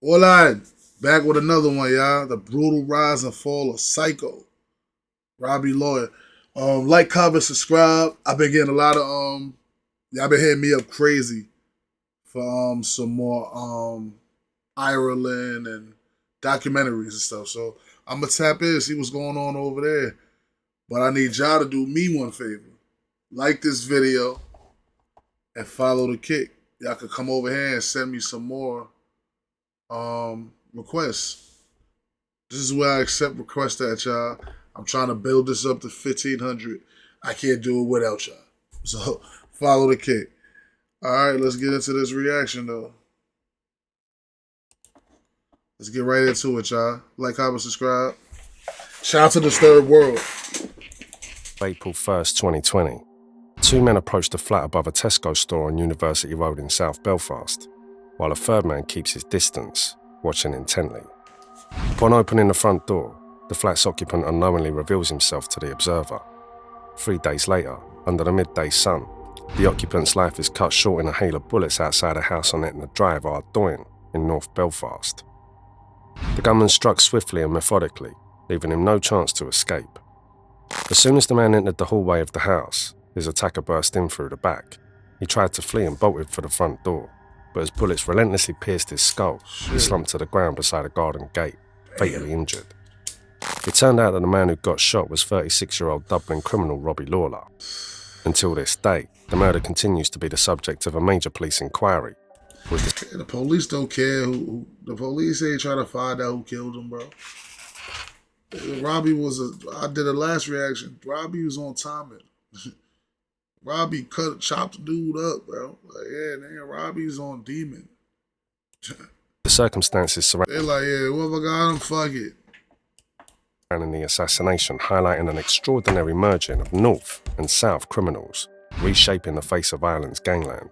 Hola, back with another one, y'all. The brutal rise and fall of Psycho. Robbie LAWLOR. Like, comment, subscribe. I've been getting a lot of y'all been hitting me up crazy for some more Ireland and documentaries and stuff. So I'm gonna tap in, see what's going on over there. But I need y'all to do me one favor. Like this video and follow the kick. Y'all could come over here and send me some more requests. This is where I accept requests at, y'all. I'm trying to build this up to 1,500. I can't do it without y'all. So follow the kick. All right, let's get into this reaction though. Let's get right into it, y'all. Like, comment, subscribe. Shout out to the third world. April 1st, 2020. Two men approached a flat above a Tesco store on University Road in South Belfast, while a third man keeps his distance, watching intently. Upon opening the front door, the flat's occupant unknowingly reveals himself to the observer. 3 days later, under the midday sun, the occupant's life is cut short in a hail of bullets outside a house on Etna Drive, Ardoyne, in North Belfast. The gunman struck swiftly and methodically, leaving him no chance to escape. As soon as the man entered the hallway of the house, his attacker burst in through the back. He tried to flee and bolted for the front door, but as bullets relentlessly pierced his skull, he slumped to the ground beside a garden gate, fatally injured. It turned out that the man who got shot was 36-year-old Dublin criminal Robbie LAWLOR. Until this day, the murder continues to be the subject of a major police inquiry. The police don't care the police ain't trying to find out who killed him, bro. Robbie I did a last reaction. Robbie was on timing. Robbie chopped the dude up, bro. Like, yeah, man, Robbie's on demon. The circumstances surrounding They're like, yeah, whoever got him, fuck it. The assassination highlighting an extraordinary merging of North and South criminals, reshaping the face of Ireland's gangland.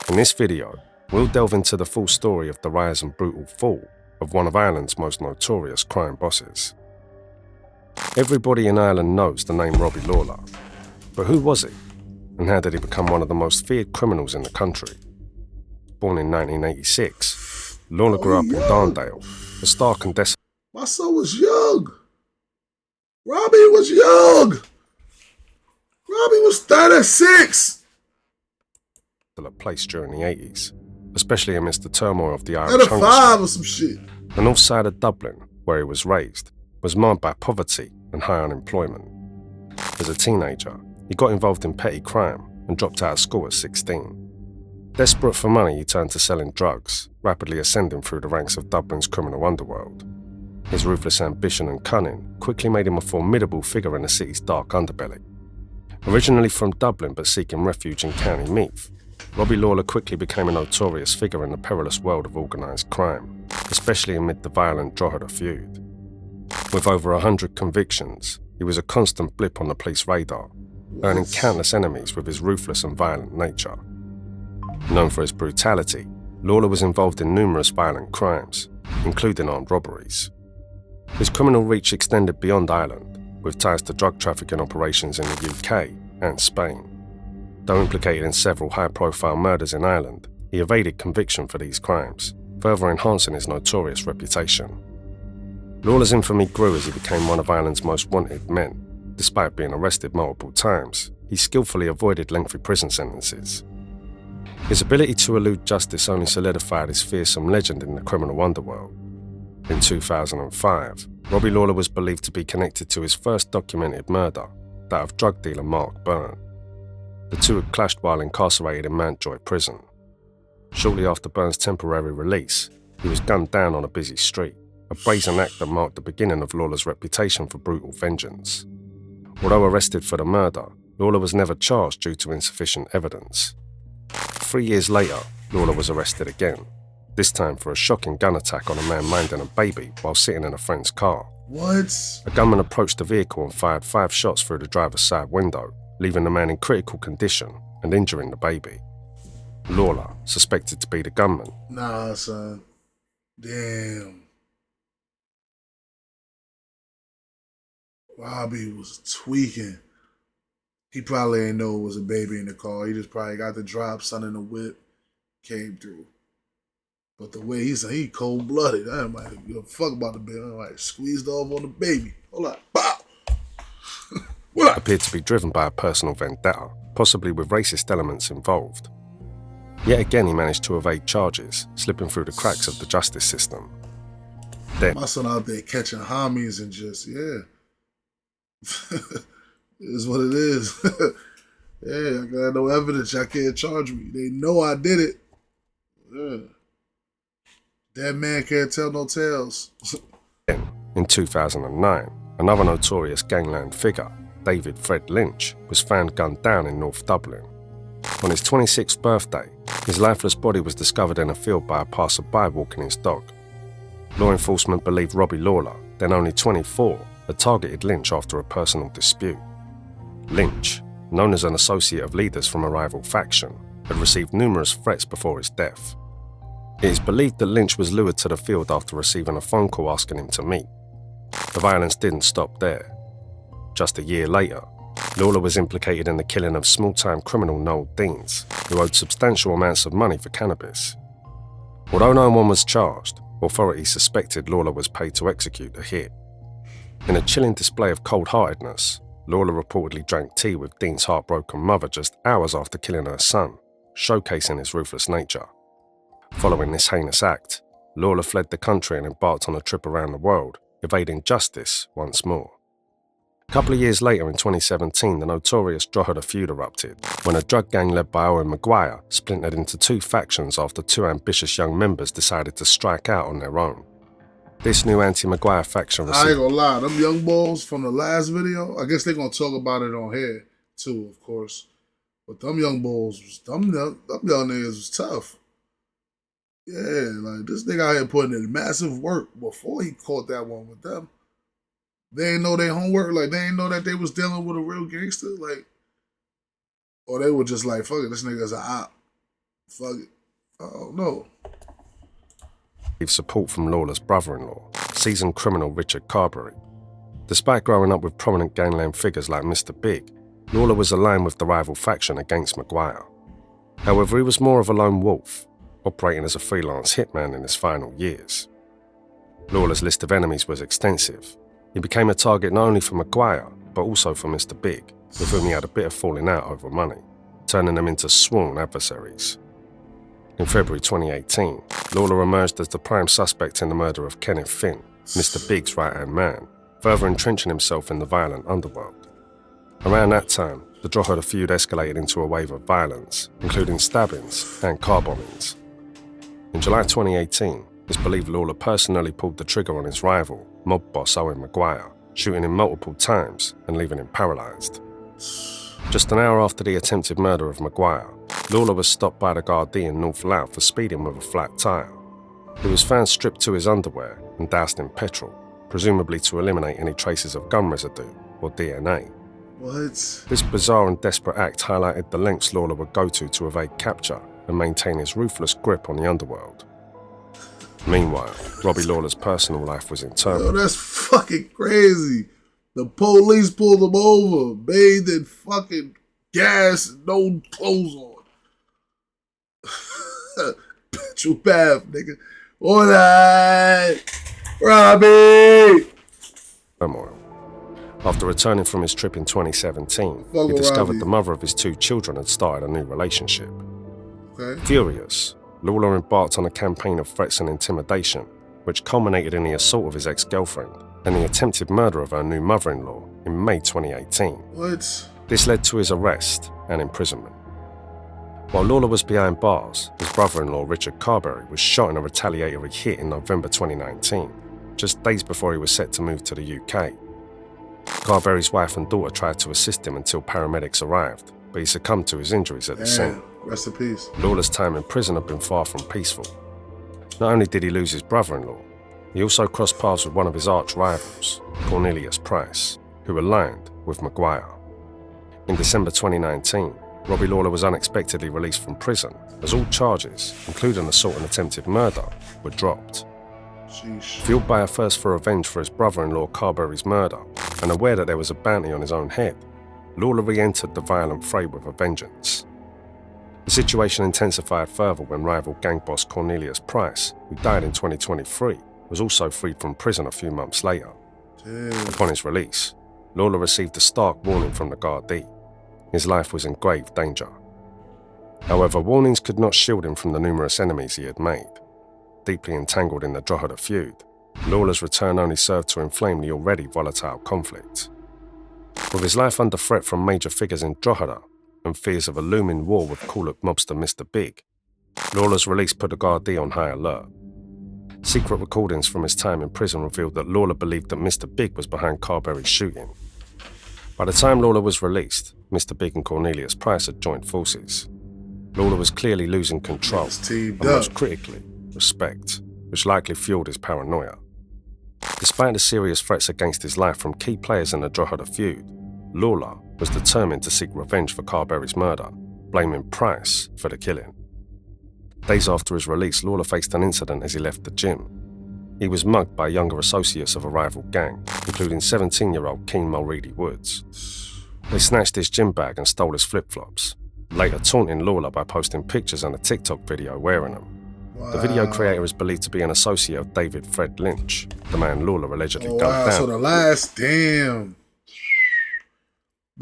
In this video, we'll delve into the full story of the rise and brutal fall of one of Ireland's most notorious crime bosses. Everybody in Ireland knows the name Robbie LAWLOR, but who was he, and how did he become one of the most feared criminals in the country? Born in 1986, LAWLOR grew up in Darndale, a stark and desolate. My son was young. Robbie was young. Robbie was 36. A place during the 80s, especially amidst the turmoil of the Irish hunger 5 or some shit. The north side of Dublin, where he was raised, was marred by poverty and high unemployment. As a teenager, he got involved in petty crime and dropped out of school at 16. Desperate for money, he turned to selling drugs, rapidly ascending through the ranks of Dublin's criminal underworld. His ruthless ambition and cunning quickly made him a formidable figure in the city's dark underbelly. Originally from Dublin but seeking refuge in County Meath, Robbie LAWLOR quickly became a notorious figure in the perilous world of organised crime, especially amid the violent Drogheda feud. With over 100 convictions, he was a constant blip on the police radar, earning countless enemies with his ruthless and violent nature. Known for his brutality, LAWLOR was involved in numerous violent crimes, including armed robberies. His criminal reach extended beyond Ireland, with ties to drug trafficking operations in the UK and Spain. Though implicated in several high-profile murders in Ireland, he evaded conviction for these crimes, further enhancing his notorious reputation. LAWLOR's infamy grew as he became one of Ireland's most wanted men. Despite being arrested multiple times, he skillfully avoided lengthy prison sentences. His ability to elude justice only solidified his fearsome legend in the criminal underworld. In 2005, Robbie LAWLOR was believed to be connected to his first documented murder, that of drug dealer Mark Byrne. The two had clashed while incarcerated in Mountjoy prison. Shortly after Byrne's temporary release, he was gunned down on a busy street, a brazen act that marked the beginning of LAWLOR's reputation for brutal vengeance. Although arrested for the murder, LAWLOR was never charged due to insufficient evidence. 3 years later, LAWLOR was arrested again, this time for a shocking gun attack on a man minding a baby while sitting in a friend's car. What? A gunman approached the vehicle and fired 5 shots through the driver's side window, leaving the man in critical condition and injuring the baby. LAWLOR, suspected to be the gunman. Nah, son. Damn. Robbie was tweaking. He probably ain't know it was a baby in the car. He just probably got the drop, son in the whip, came through. But the way he said, he cold-blooded. I ain't like, give a fuck about the baby. I'm like, squeezed off on the baby. Hold on. Bow! What? Appeared to be driven by a personal vendetta, possibly with racist elements involved. Yet again, he managed to evade charges, slipping through the cracks of the justice system. Then, my son out there catching homies and just, yeah. It is what it is. Yeah, I got no evidence. Y'all can't charge me. They know I did it. Yeah. That man can't tell no tales. Then, in 2009, another notorious gangland figure, David Fred Lynch, was found gunned down in North Dublin. On his 26th birthday, his lifeless body was discovered in a field by a passerby walking his dog. Law enforcement believed Robbie Lawlor, then only 24, had targeted Lynch after a personal dispute. Lynch, known as an associate of leaders from a rival faction, had received numerous threats before his death. It is believed that Lynch was lured to the field after receiving a phone call asking him to meet. The violence didn't stop there. Just a year later, Lawler was implicated in the killing of small-time criminal Noel Deans, who owed substantial amounts of money for cannabis. Although no one was charged, authorities suspected Lawler was paid to execute the hit. In a chilling display of cold-heartedness, Lawler reportedly drank tea with Dean's heartbroken mother just hours after killing her son, showcasing his ruthless nature. Following this heinous act, Lawler fled the country and embarked on a trip around the world, evading justice once more. A couple of years later in 2017, the notorious Drogheda Feud erupted, when a drug gang led by Owen Maguire splintered into two factions after two ambitious young members decided to strike out on their own. This new anti-Maguire faction received... I ain't gonna lie, them young boys from the last video, I guess they're gonna talk about it on here too, of course. But them young boys, them young niggas was tough. Yeah, like this nigga out here putting in massive work before he caught that one with them. They ain't know their homework, like they ain't know that they was dealing with a real gangster, like, or they were just like, fuck it, this nigga's a op. Fuck it. Oh no. Support from Lawler's brother-in-law, seasoned criminal Richard Carberry. Despite growing up with prominent gangland figures like Mr. Big, Lawler was aligned with the rival faction against Maguire. However, he was more of a lone wolf, operating as a freelance hitman in his final years. Lawler's list of enemies was extensive. He became a target not only for Maguire, but also for Mr. Big, with whom he had a bit of falling out over money, turning them into sworn adversaries. In February 2018, Lawler emerged as the prime suspect in the murder of Kenneth Finn, Mr. Big's right-hand man, further entrenching himself in the violent underworld. Around that time, the Drogheda feud escalated into a wave of violence, including stabbings and car bombings. In July 2018, it's believed Lawler personally pulled the trigger on his rival, mob boss Owen Maguire, shooting him multiple times and leaving him paralysed. Just an hour after the attempted murder of Maguire, Lawler was stopped by the Gardaí in North Louth for speeding with a flat tyre. He was found stripped to his underwear and doused in petrol, presumably to eliminate any traces of gun residue or DNA. What? This bizarre and desperate act highlighted the lengths Lawler would go to evade capture and maintain his ruthless grip on the underworld. Meanwhile, Robbie Lawler's personal life was in turmoil. Yo, that's fucking crazy. The police pulled him over, bathed in fucking gas, no clothes on. Petrol bath, nigga. Alright, Robbie! Turmoil. After returning from his trip in 2017, he discovered Robbie. the mother of his two children had started a new relationship. Okay. Furious, Lawler embarked on a campaign of threats and intimidation, which culminated in the assault of his ex-girlfriend and the attempted murder of her new mother-in-law in May 2018. What? This led to his arrest and imprisonment. While Lawler was behind bars, his brother-in-law Richard Carberry was shot in a retaliatory hit in November 2019, just days before he was set to move to the UK. Carberry's wife and daughter tried to assist him until paramedics arrived, but he succumbed to his injuries at the scene. Rest in peace. Lawler's time in prison had been far from peaceful. Not only did he lose his brother-in-law, he also crossed paths with one of his arch-rivals, Cornelius Price, who aligned with Maguire. In December 2019, Robbie Lawler was unexpectedly released from prison, as all charges, including assault and attempted murder, were dropped. Sheesh. Fueled by a thirst for revenge for his brother-in-law Carberry's murder, and aware that there was a bounty on his own head, Lawler re-entered the violent fray with a vengeance. The situation intensified further when rival gang boss Cornelius Price, who died in 2023, was also freed from prison a few months later. Upon his release, Lawler received a stark warning from the Gardaí. His life was in grave danger. However, warnings could not shield him from the numerous enemies he had made. Deeply entangled in the Drogheda feud, Lawler's return only served to inflame the already volatile conflict. With his life under threat from major figures in Drogheda and fears of a looming war with call-up mobster Mr. Big, Lawler's release put the Gardaí on high alert. Secret recordings from his time in prison revealed that Lawler believed that Mr. Big was behind Carberry's shooting. By the time Lawler was released, Mr. Big and Cornelius Price had joined forces. Lawler was clearly losing control, and most critically, respect, which likely fueled his paranoia. Despite the serious threats against his life from key players in the Drogheda feud, Lawler was determined to seek revenge for Carberry's murder, blaming Price for the killing. Days after his release, Lawler faced an incident as he left the gym. He was mugged by younger associates of a rival gang, including 17-year-old Keane Mulready-Woods. They snatched his gym bag and stole his flip-flops, later taunting Lawler by posting pictures and a TikTok video wearing them. Wow. The video creator is believed to be an associate of David Fred Lynch, the man Lawler allegedly gunned down. So the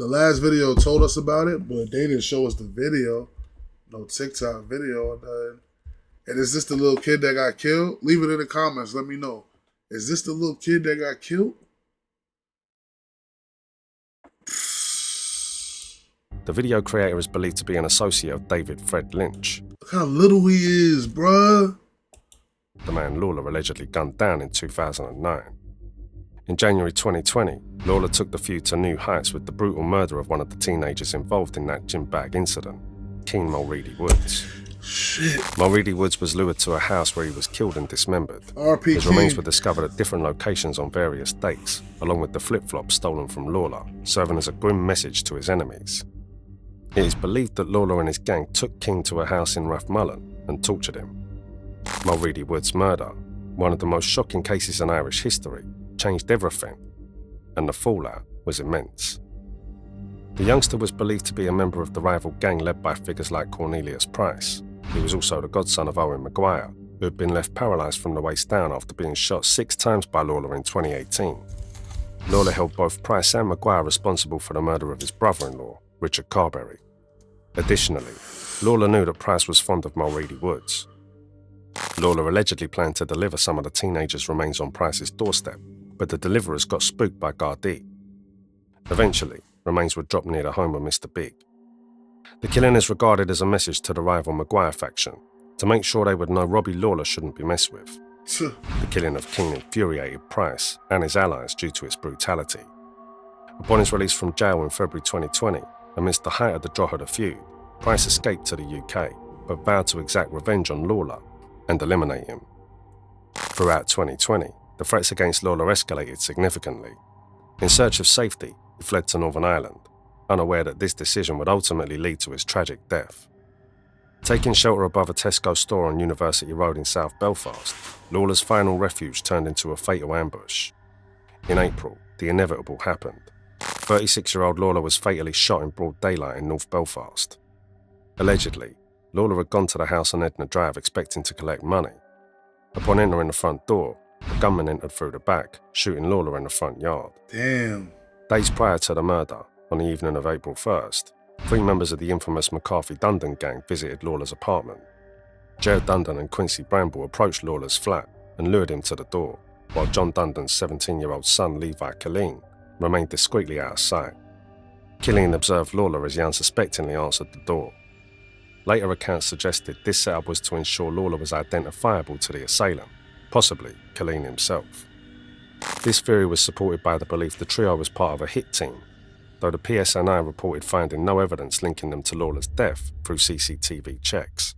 last video told us about it, but they didn't show us the video. No TikTok video. And is this the little kid that got killed? Leave it in the comments. Let me know. Is this the little kid that got killed? The video creator is believed to be an associate of David Fred Lynch. Look how little he is, bruh. The man Lawler allegedly gunned down in 2009. In January 2020, Lawler took the feud to new heights with the brutal murder of one of the teenagers involved in that gym bag incident, Keane Mulready-Woods. Shit. Mulready-Woods was lured to a house where he was killed and dismembered. His remains were discovered at different locations on various dates, along with the flip-flops stolen from Lawler, serving as a grim message to his enemies. It is believed that Lawler and his gang took King to a house in Rathmullen and tortured him. Mulready-Woods' murder, one of the most shocking cases in Irish history, changed everything, and the fallout was immense. The youngster was believed to be a member of the rival gang led by figures like Cornelius Price. He was also the godson of Owen Maguire, who had been left paralysed from the waist down after being shot 6 times by Lawler in 2018. Lawler held both Price and Maguire responsible for the murder of his brother-in-law, Richard Carberry. Additionally, Lawler knew that Price was fond of Mulready-Woods. Lawler allegedly planned to deliver some of the teenagers' remains on Price's doorstep, but the deliverers got spooked by Gardaí. Eventually, remains were dropped near the home of Mr. Big. The killing is regarded as a message to the rival Maguire faction, to make sure they would know Robbie LAWLOR shouldn't be messed with. The killing of King infuriated Price and his allies due to its brutality. Upon his release from jail in February 2020, amidst the height of the Drogheda feud, Price escaped to the UK, but vowed to exact revenge on Lawler and eliminate him. Throughout 2020, the threats against Lawler escalated significantly. In search of safety, he fled to Northern Ireland, unaware that this decision would ultimately lead to his tragic death. Taking shelter above a Tesco store on University Road in South Belfast, Lawler's final refuge turned into a fatal ambush. In April, the inevitable happened. 36-year-old Lawler was fatally shot in broad daylight in North Belfast. Allegedly, Lawler had gone to the house on Edna Drive expecting to collect money. Upon entering the front door, a gunman entered through the back, shooting Lawler in the front yard. Damn. Days prior to the murder, on the evening of April 1st, 3 members of the infamous McCarthy Dundon gang visited Lawler's apartment. Jared Dundon and Quincy Bramble approached Lawler's flat and lured him to the door, while John Dundon's 17-year-old son Levi Keane remained discreetly out of sight. Keane observed Lawler as he unsuspectingly answered the door. Later accounts suggested this setup was to ensure Lawler was identifiable to the assailant, possibly Keane himself. This theory was supported by the belief the trio was part of a hit team, though the PSNI reported finding no evidence linking them to Lawler's death through CCTV checks.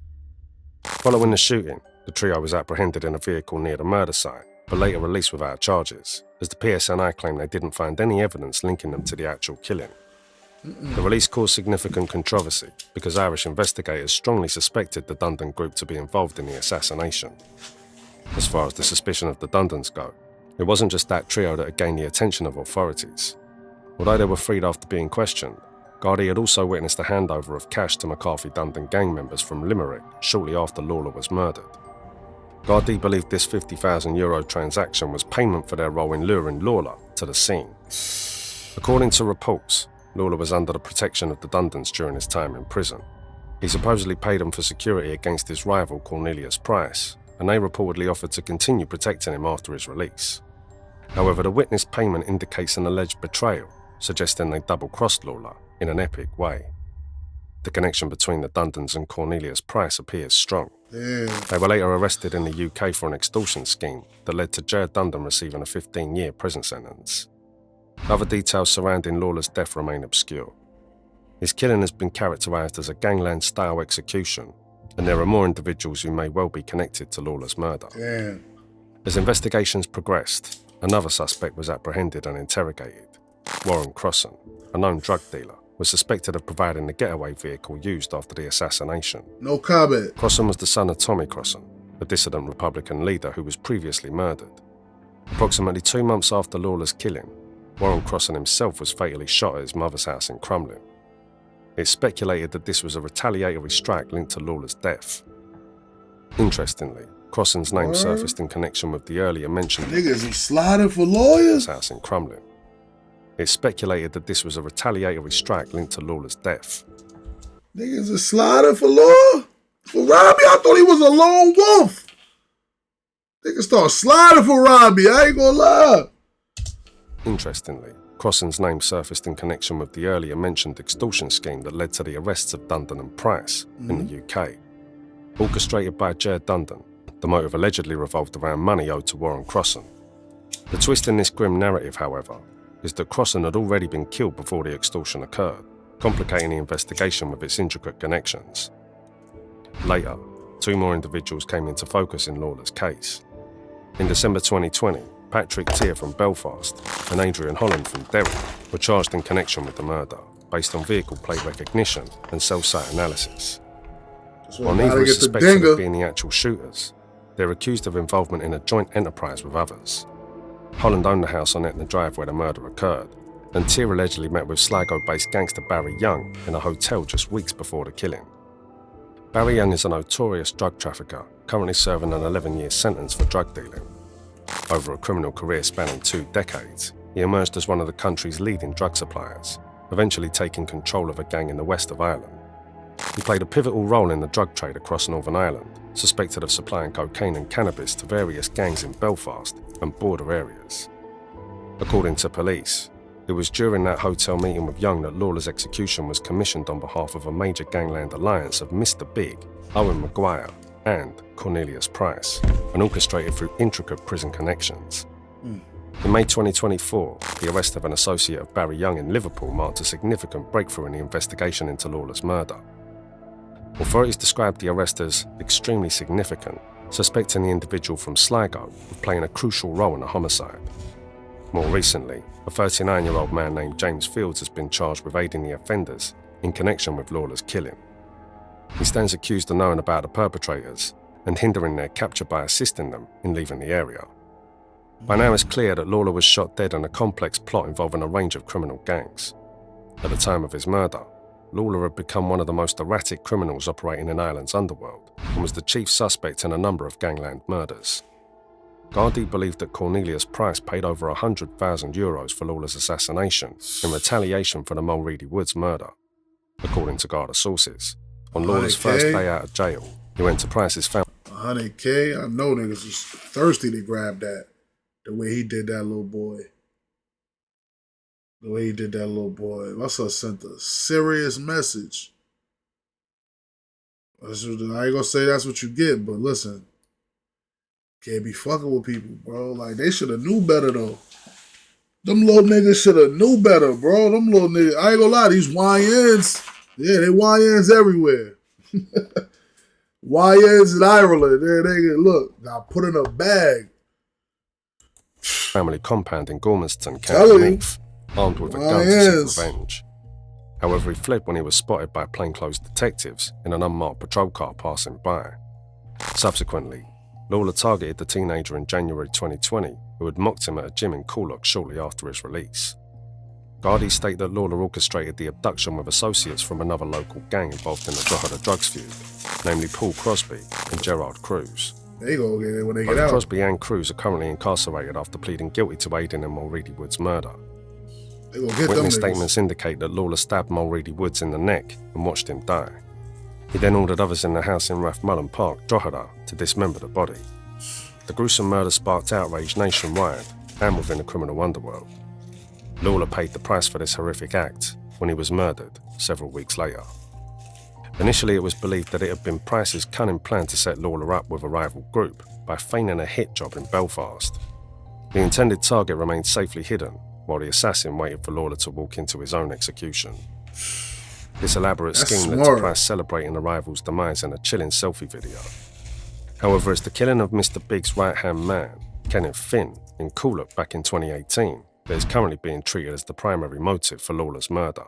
Following the shooting, the trio was apprehended in a vehicle near the murder site, but later released without charges, as the PSNI claimed they didn't find any evidence linking them to the actual killing. The release caused significant controversy because Irish investigators strongly suspected the Dundon group to be involved in the assassination. As far as the suspicion of the Dundons go, it wasn't just that trio that had gained the attention of authorities. Although they were freed after being questioned, Gardaí had also witnessed a handover of cash to McCarthy-Dundon gang members from Limerick shortly after Lawler was murdered. Gardaí believed this €50,000 transaction was payment for their role in luring Lawler to the scene. According to reports, Lawler was under the protection of the Dundons during his time in prison. He supposedly paid them for security against his rival Cornelius Price, and they reportedly offered to continue protecting him after his release. However, the witnessed payment indicates an alleged betrayal, suggesting they double-crossed Lawler in an epic way. The connection between the Dundons and Cornelius Price appears strong. Damn. They were later arrested in the UK for an extortion scheme that led to Jared Dundon receiving a 15-year prison sentence. Other details surrounding Lawler's death remain obscure. His killing has been characterised as a gangland-style execution, and there are more individuals who may well be connected to Lawler's murder. Damn. As investigations progressed, another suspect was apprehended and interrogated. Warren Crossan, a known drug dealer, was suspected of providing the getaway vehicle used after the assassination. No comment. Crossan was the son of Tommy Crossan, a dissident Republican leader who was previously murdered. Approximately 2 months after Lawler's killing, Warren Crossan himself was fatally shot at his mother's house in Crumlin. It's speculated that this was a retaliatory strike linked to Lawler's death. Interestingly, Crossan's name surfaced in connection with the earlier mentioned Niggas are sliding for lawyers. house in Crumlin. It's speculated that this was a retaliatory strike linked to Lawler's death. Niggas are sliding for law? For Robbie? I thought he was a lone wolf. Niggas start sliding for Robbie, I ain't gonna lie. Interestingly, Crossan's name surfaced in connection with the earlier mentioned extortion scheme that led to the arrests of Dundon and Price in the UK. Orchestrated by Jared Dundon, the motive allegedly revolved around money owed to Warren Crossan. The twist in this grim narrative, however, is that Crossan had already been killed before the extortion occurred, complicating the investigation with its intricate connections. Later, 2 more individuals came into focus in Lawler's case. In December 2020, Patrick Tier from Belfast and Adrian Holland from Derry were charged in connection with the murder, based on vehicle plate recognition and cell site analysis. While neither is suspected of being the actual shooters, they're accused of involvement in a joint enterprise with others. Holland owned the house on Etna Drive where the murder occurred, and Tier allegedly met with Sligo-based gangster Barry Young in a hotel just weeks before the killing. Barry Young is a notorious drug trafficker, currently serving an 11-year sentence for drug dealing. Over a criminal career spanning 2 decades, he emerged as one of the country's leading drug suppliers, eventually taking control of a gang in the west of Ireland. He played a pivotal role in the drug trade across Northern Ireland, suspected of supplying cocaine and cannabis to various gangs in Belfast and border areas. According to police, it was during that hotel meeting with Young that Lawler's execution was commissioned on behalf of a major gangland alliance of Mr. Big, Owen Maguire, and Cornelius Price, and orchestrated through intricate prison connections. In May 2024, the arrest of an associate of Barry Young in Liverpool marked a significant breakthrough in the investigation into Lawler's murder. Authorities described the arrest as extremely significant, suspecting the individual from Sligo of playing a crucial role in the homicide. More recently, a 39-year-old man named James Fields has been charged with aiding the offenders in connection with Lawler's killing. He stands accused of knowing about the perpetrators and hindering their capture by assisting them in leaving the area. By now it's clear that Lawler was shot dead in a complex plot involving a range of criminal gangs. At the time of his murder, Lawler had become one of the most erratic criminals operating in Ireland's underworld and was the chief suspect in a number of gangland murders. Gardaí believed that Cornelius Price paid over €100,000 for Lawler's assassination in retaliation for the Mulready-Woods murder. According to Garda sources, on Lawler's first day out of jail, he went to Price's family. 100K? I know niggas was thirsty to grab that. The way he did that little boy. My son sent a serious message. I ain't gonna say that's what you get, but listen. Can't be fucking with people, bro. Like, they should have knew better, though. Them little niggas should have knew better, bro. Them little niggas. I ain't gonna lie, these YNs. Yeah, they YNs everywhere. YNs in Ireland. They look, got put in a bag. Family compound in Gormanston, County Meath, armed with a gun to seek revenge. However, he fled when he was spotted by plainclothes detectives in an unmarked patrol car passing by. Subsequently, Lawler targeted the teenager in January 2020, who had mocked him at a gym in Coolock shortly after his release. Gardaí state that Lawler orchestrated the abduction with associates from another local gang involved in the Drogheda drugs feud, namely Paul Crosby and Gerard Cruz. They go get it when they get Both out. Crosby and Cruz are currently incarcerated after pleading guilty to aiding in Mulready-Woods' murder. They gonna get them Witness niggas. statements indicate that Lawler stabbed Mulready-Woods in the neck and watched him die. He then ordered others in the house in Rathmullen Park, Drogheda, to dismember the body. The gruesome murder sparked outrage nationwide and within the criminal underworld. Lawler paid the price for this horrific act when he was murdered several weeks later. Initially, it was believed that it had been Price's cunning plan to set Lawler up with a rival group by feigning a hit job in Belfast. The intended target remained safely hidden while the assassin waited for Lawler to walk into his own execution. This elaborate scheme led to Price celebrating the rival's demise in a chilling selfie video. However, it's the killing of Mr. Big's right-hand man, Kenneth Finn, in Coolock back in 2018 that is currently being treated as the primary motive for Lawler's murder.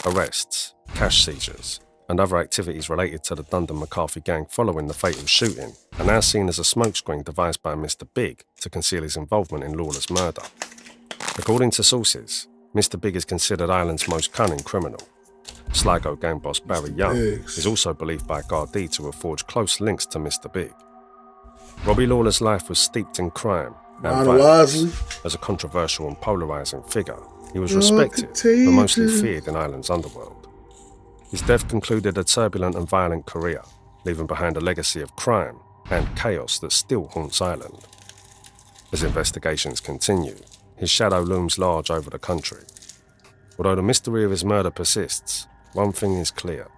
Arrests, cash seizures, and other activities related to the Dundon McCarthy gang following the fatal shooting are now seen as a smokescreen devised by Mr. Big to conceal his involvement in Lawler's murder. According to sources, Mr. Big is considered Ireland's most cunning criminal. Sligo gang boss Barry Young is also believed by Gardaí to have forged close links to Mr. Big. Robbie Lawler's life was steeped in crime and violence. As a controversial and polarising figure, he was respected but mostly feared in Ireland's underworld. His death concluded a turbulent and violent career, leaving behind a legacy of crime and chaos that still haunts Ireland. As investigations continue, his shadow looms large over the country. Although the mystery of his murder persists, one thing is clear: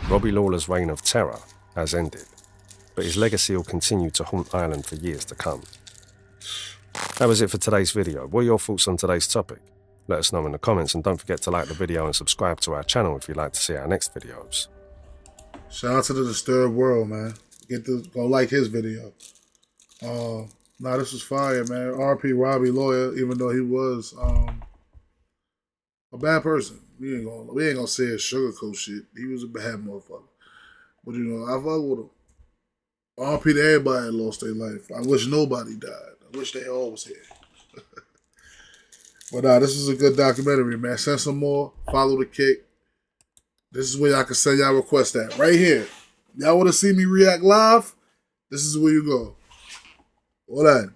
Robbie Lawler's reign of terror has ended, but his legacy will continue to haunt Ireland for years to come. That was it for today's video. What are your thoughts on today's topic? Let us know in the comments, and don't forget to like the video and subscribe to our channel if you'd like to see our next videos. Shout out to the Disturbed World, man. Go like his video. Nah, this was fire, man. RP Robbie LAWLOR, even though he was a bad person. We ain't gonna say a sugarcoat shit. He was a bad motherfucker. But you know, I fuck with him. RP to everybody that lost their life. I wish nobody died. I wish they all was here. But this is a good documentary, man. Send some more. Follow the kick. This is where y'all can send y'all requests at. Right here. Y'all want to see me react live? This is where you go. All that.